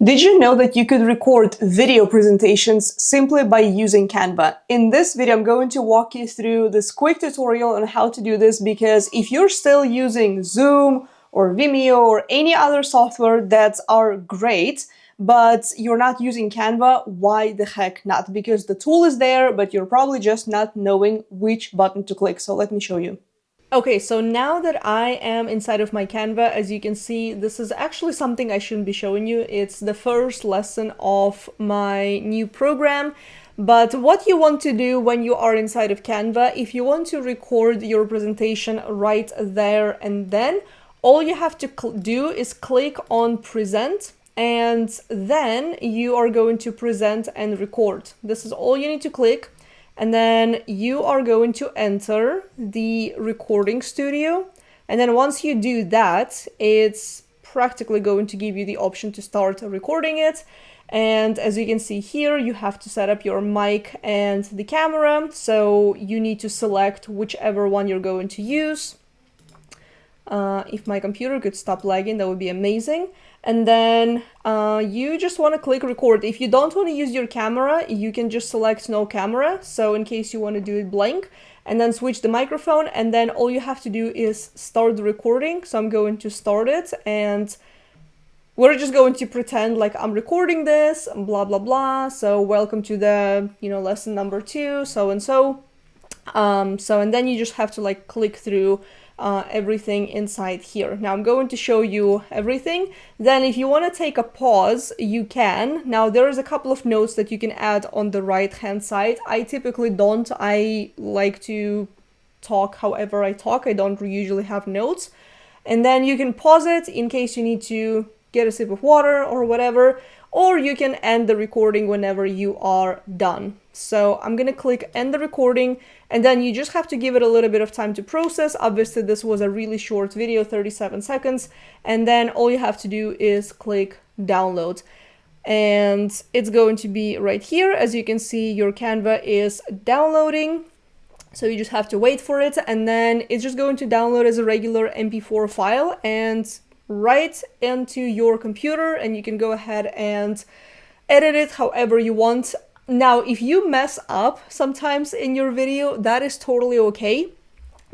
Did you know that you could record video presentations simply by using Canva? In this video, I'm going to walk you through this quick tutorial on how to do this, because if you're still using Zoom or Vimeo or any other software that are great, but you're not using Canva, why the heck not? Because the tool is there, but you're probably just not knowing which button to click. So let me show you. Okay, so now that I am inside of my Canva, as you can see, this is actually something I shouldn't be showing you. It's the first lesson of my new program. But what you want to do when you are inside of Canva, if you want to record your presentation right there and then, all you have to do is click on present, and then you are going to present and record. This is all you need to click. And then you are going to enter the recording studio. And then once you do that, it's practically going to give you the option to start recording it. And as you can see here, you have to set up your mic and the camera. So you need to select whichever one you're going to use. If my computer could stop lagging, that would be amazing. And then you just want to click record. If you don't want to use your camera, you can just select no camera. So in case you want to do it blank, and then switch the microphone, and then all you have to do is start the recording. So I'm going to start it, and we're just going to pretend like I'm recording this, blah, blah, blah. So welcome to the, lesson number 2, so and so. And then you just have to click through everything inside here. Now I'm going to show you everything. Then if you want to take a pause, you can. Now there's a couple of notes that you can add on the right hand side. I typically don't. I like to talk however I talk. I don't usually have notes. And then you can pause it in case you need to get a sip of water or whatever, or you can end the recording whenever you are done. So I'm gonna click end the recording, and then you just have to give it a little bit of time to process. Obviously this was a really short video, 37 seconds, and then all you have to do is click download. And it's going to be right here. As you can see, your Canva is downloading. So you just have to wait for it, and then it's just going to download as a regular MP4 file and right into your computer, and you can go ahead and edit it however you want. Now, if you mess up sometimes in your video, that is totally okay,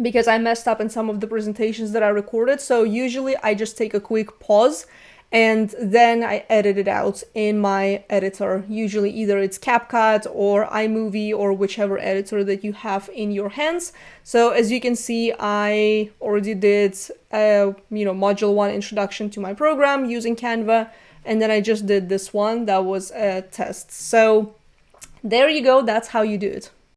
because I messed up in some of the presentations that I recorded. So usually I just take a quick pause and then I edit it out in my editor. Usually either it's CapCut or iMovie or whichever editor that you have in your hands. So as you can see, I already did module 1 introduction to my program using Canva, and then I just did this one that was a test. So there you go, that's how you do it.